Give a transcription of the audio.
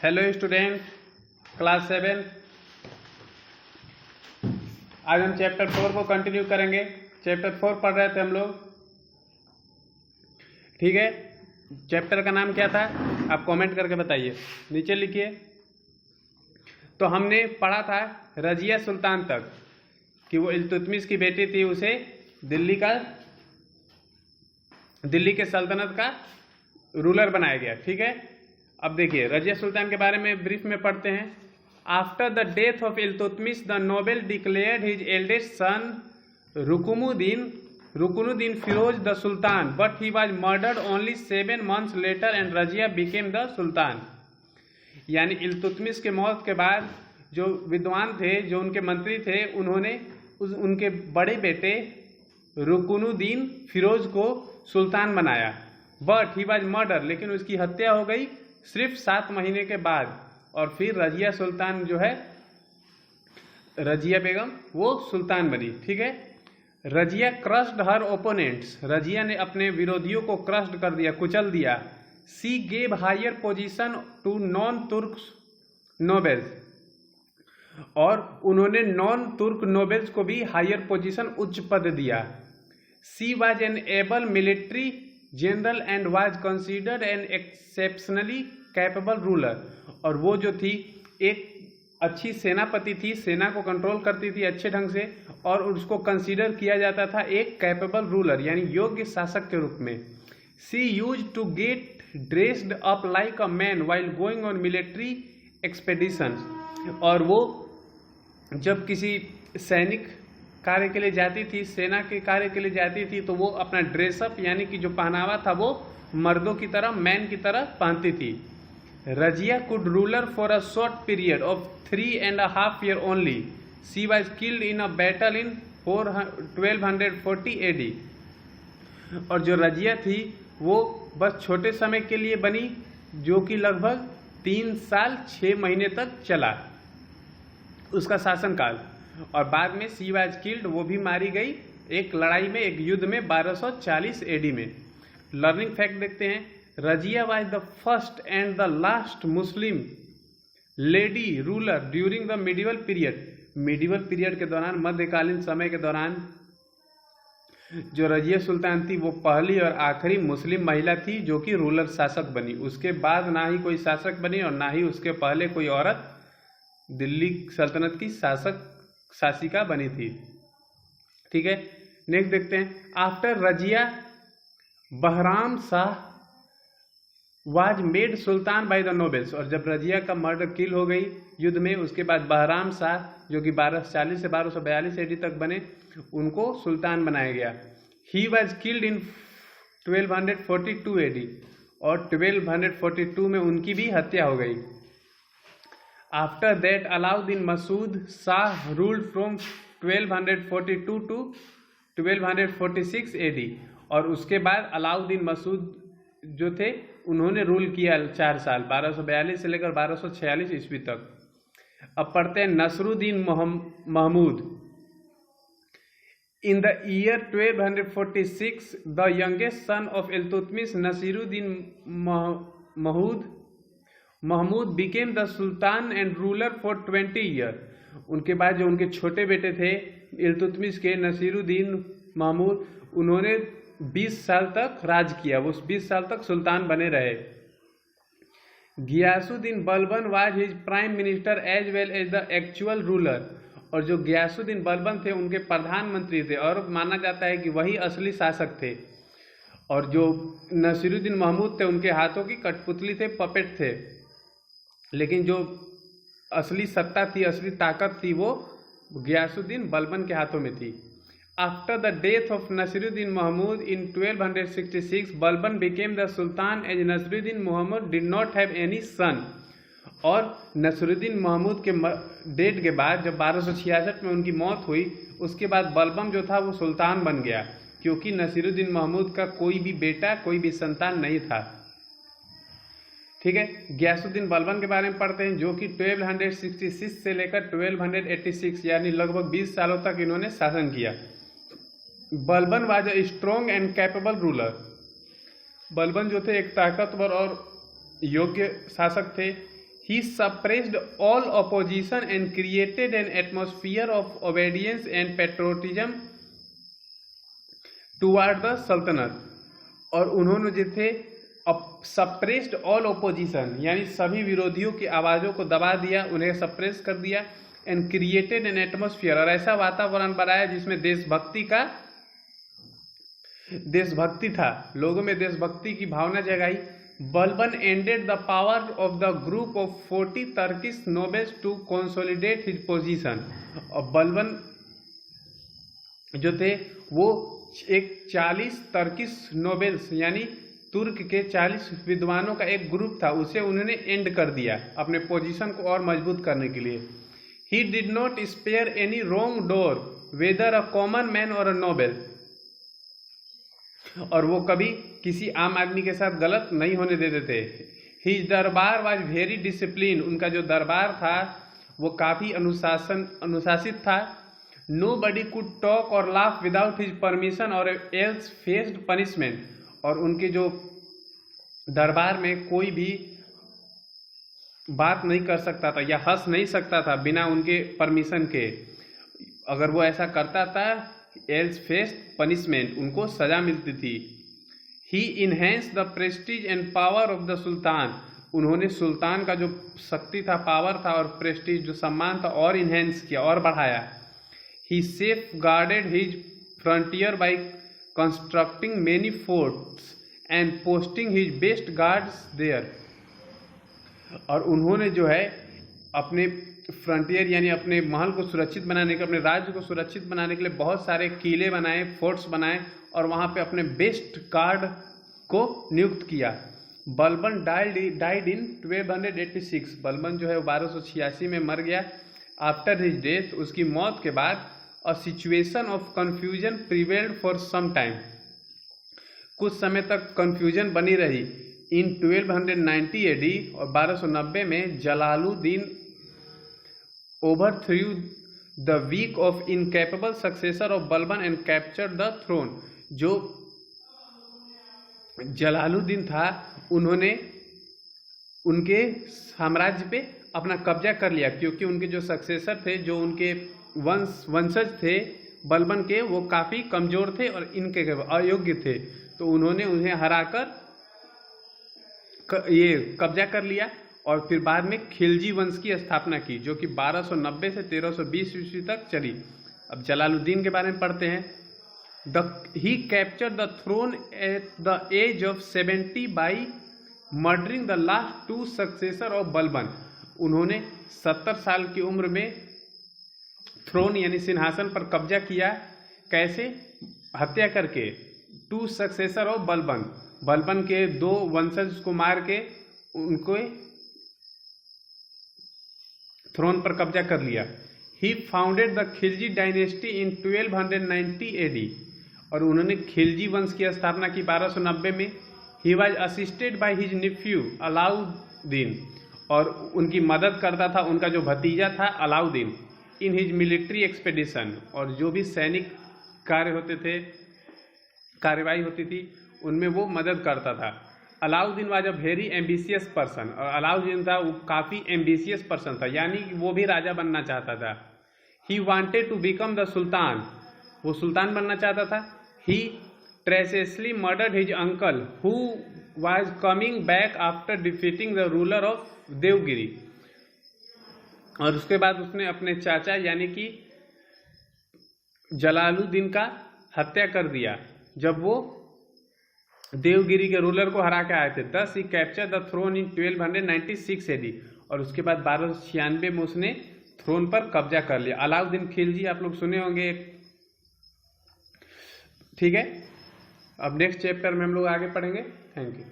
Hello student, class 7। आज हम chapter 4 को कंटिन्यू करेंगे। चैप्टर 4 पढ़ रहे थे हम लोग, ठीक है। चैप्टर का नाम क्या था आप कमेंट करके बताइए, नीचे लिखिए। तो हमने पढ़ा था रजिया सुल्तान तक कि वो इल्तुतमिश की बेटी थी, उसे दिल्ली के सल्तनत का रूलर बनाया गया, ठीक है। अब देखिए रजिया सुल्तान के बारे में ब्रीफ में पढ़ते हैं। After the death of Iltutmish the noble declared his eldest son Ruknuddin Firoz the sultan, but he was murdered only 7 months later and Razia became the sultan. यानी इल्तुतमिश के मौत के बाद जो विद्वान थे, जो उनके मंत्री थे, उन्होंने उनके बड़े बेटे रुकुनुद्दीन फिरोज को सुल्तान बनाया। बट ही वाज मर्डर, लेकिन उसकी हत्या हो गई सिर्फ 7 महीने के बाद। और फिर रजिया सुल्तान जो है, रजिया बेगम, वो सुल्तान बनी, ठीक है। Razia crushed her opponents, Razia ने अपने विरोधियों को क्रश्ड कर दिया, कुचल दिया। She gave higher position to non Turk nobles, और उन्होंने नॉन तुर्क नोबेल्स को भी हायर पोजीशन, उच्च पद दिया। She was an able military general and was considered an exceptionally capable ruler, और वो जो थी एक अच्छी सेनापति थी, सेना को कंट्रोल करती थी अच्छे ढंग से, और उसको कंसीडर किया जाता था एक कैपेबल रूलर यानी योग्य शासक के रूप में। She used to get dressed up like a man while going on military expeditions, और वो जब किसी सैनिक कार्य के लिए जाती थी, सेना के कार्य के लिए जाती थी, तो वो अपना ड्रेसअप यानी कि जो पहनावा था वो मर्दों की तरह, मैन की तरह पहनती थी। Razia could ruler for a short period of 3.5 years only. She was killed in a battle in 1240 AD। और जो रजिया थी वो बस छोटे समय के लिए बनी, जो कि लगभग 3 साल 6 महीने तक चला उसका शासनकाल, और बाद में शी वाज किल्ड, वो भी मारी गई एक लड़ाई में, एक युद्ध में 1240 AD में। लर्निंग फैक्ट देखते हैं। Razia was the first and the last Muslim lady ruler during the medieval period. Medieval period के दौरान, मध्यकालीन समय के दौरान, जो रजिया सुल्तान थी वो पहली और आखिरी मुस्लिम महिला थी जो कि रूलर शासक बनी। उसके बाद ना ही कोई शासक बनी और ना ही उसके पहले कोई औरत दिल्ली सल्तनत की शासिका बनी थी, ठीक है। नेक्स्ट देखते हैं। After Razia Bahram Shah was made sultan by the nobles, और जब रजिया का मर्डर किल हो गई युद्ध में, उसके बाद बहराम शाह जो कि 1240 से 1242 AD तक बने, उनको सुल्तान बनाया गया। He was killed in 1242 AD, और 1242 में उनकी भी हत्या हो गई। After that Alauddin Masud Shah ruled from 1242 to 1246 AD, और उसके बाद अलाउद्दीन मसूद जो थे उन्होंने रूल किया 4 साल, 1242 से लेकर 1246 ईस्वी तक। अब पढ़ते हैं Nasiruddin Mahmud. In the year 1246 the youngest son of Iltutmish Nasiruddin Mahmud became the sultan and ruler for 20 years। उनके बाद जो उनके छोटे बेटे थे इल्तुतमिश के, नसीरुद्दीन महमूद, उन्होंने 20 साल तक राज किया, वो 20 साल तक सुल्तान बने रहे। Ghiyasuddin Balban was his prime minister as well as the actual ruler, और जो गियासुद्दीन बलबन थे उनके प्रधानमंत्री थे, और माना जाता है कि वही असली शासक थे। और जो नसीरुद्दीन महमूद थे उनके हाथों की कठपुतली थे, पपेट थे, लेकिन जो असली सत्ता थी, असली ताकत थी, वो गियासुद्दीन बलबन के हाथों में थी। After the death of Nasiruddin Mahmud in 1266, Balban became the Sultan as Nasiruddin Muhammad did not have any son। और नसरुद्दीन महमूद के डेट के बाद जब 1266 में उनकी मौत हुई, उसके बाद बलबन जो था वो सुल्तान बन गया, क्योंकि नसीरुद्दीन महमूद का कोई भी बेटा, कोई भी संतान नहीं था, ठीक है। गियासुद्दीन बलबन के बारे में पढ़ते हैं, जो कि 1266 से लेकर 1286 यानी लगभग 20 सालों तक इन्होंने शासन किया। Balban was a strong and capable ruler. Balban जो थे एक ताकतवर और योग्य शासक थे। He suppressed all opposition and created an atmosphere of obedience and patriotism toward the Sultanate. और उन्होंने जो थे सप्रेस्ड ऑल ओपोजिशन यानी सभी विरोधियों की आवाज़ों को दबा दिया, उन्हें सप्रेस कर दिया, एंड क्रिएटेड एन एटमोस्फियर, और ऐसा वातावरण बनाया जिसमें देशभक्ति था, लोगों में देशभक्ति की भावना जगाई। Balban ended the power of the group of 40 Turkish nobles to consolidate his position. और बलबन जो थे वो एक 40 टर्किश नोबल्स यानी तुर्क के 40 विद्वानों का एक ग्रुप था, उसे उन्होंने एंड कर दिया अपने पोजीशन को और मजबूत करने के लिए। He did not spare any wrong door whether a common man और अ नोबल, और वो कभी किसी आम आदमी के साथ गलत नहीं होने देते थे। हिज दरबार वाज वेरी डिसिप्लिन, उनका जो दरबार था वो काफ़ी अनुशासित था। नो बडी कुड टॉक और लाफ विदाउट हिज परमिशन और एल्स फेस्ड पनिशमेंट, और उनके जो दरबार में कोई भी बात नहीं कर सकता था या हंस नहीं सकता था बिना उनके परमिशन के। अगर वो ऐसा करता था एल्स फेस्ड पनिशमेंट, उनको सजा मिलती थी। He enhanced the prestige and power of the sultan, उन्होंने सुल्तान का जो शक्ति था, पावर था और प्रेस्टीज जो सम्मान था और इनहेंस किया और बढ़ाया। He safeguarded his frontier by constructing many forts and posting his best guards there, और उन्होंने जो है अपने फ्रंटियर यानी अपने महल को सुरक्षित बनाने के, अपने राज्य को सुरक्षित बनाने के लिए बहुत सारे किले बनाए, फोर्ट्स बनाए, और वहाँ पे अपने बेस्ट गार्ड को नियुक्त किया। बलबन डाइड इन 1286, बलबन जो है 1286 में मर गया। आफ्टर हिज डेथ, उसकी मौत के बाद, a situation of confusion prevailed for some time, कुछ समय तक कन्फ्यूजन बनी रही। इन 1290 AD और 1290 में Jalaluddin overthrew the weak of incapable successor of Balban and captured the throne। जो जलालुद्दीन था उन्होंने उनके साम्राज्य पे अपना कब्जा कर लिया, क्योंकि उनके जो सक्सेसर थे, जो उनके वंशज थे बलबन के, वो काफ़ी कमज़ोर थे और इनके अयोग्य थे, तो उन्होंने उन्हें हराकर ये कब्जा कर लिया। और फिर बाद में खिलजी वंश की स्थापना की, जो कि 1290 से 1320 ईस्वी तक चली। अब जलालुद्दीन के बारे में पढ़ते हैं। He captured the throne at the age of 70 by murdering the last 2 successor of Balban, उन्होंने 70 साल की उम्र में थ्रोन यानी सिंहासन पर कब्जा किया। कैसे? हत्या करके। 2 सक्सेसर ऑफ बलबन, बलबन के 2 वंशज को मार के उनको थ्रोन पर कब्जा कर लिया। He founded the Khalji dynasty in 1290 AD, और उन्होंने खिलजी वंश की स्थापना की 1290 में। He was assisted by his Neiphiu Alauddin, और उनकी मदद करता था उनका जो भतीजा था Alauddin, in his military expedition, और जो भी सैनिक कार्य होते थे, कार्यवाही होती थी, उनमें वो मदद करता था। Alauddin was a very ambitious person, और अलाउद्दीन था वो काफ़ी एम्बिशियस पर्सन था, यानी कि वो भी राजा बनना चाहता था। He wanted to become the sultan, वो सुल्तान बनना चाहता था। He treacherously murdered his uncle who was coming back after defeating the ruler of Devagiri, और उसके बाद उसने अपने चाचा यानी कि जलालुद्दीन का हत्या कर दिया जब वो देवगिरी के रूलर को हरा के आए थे। Thus he capture the throne in 1296 AD, और उसके बाद 1296 में उसने थ्रोन पर कब्जा कर लिया। अलाउद्दीन खिलजी आप लोग सुने होंगे, ठीक है। अब नेक्स्ट चैप्टर में हम लोग आगे पढ़ेंगे। Thank you.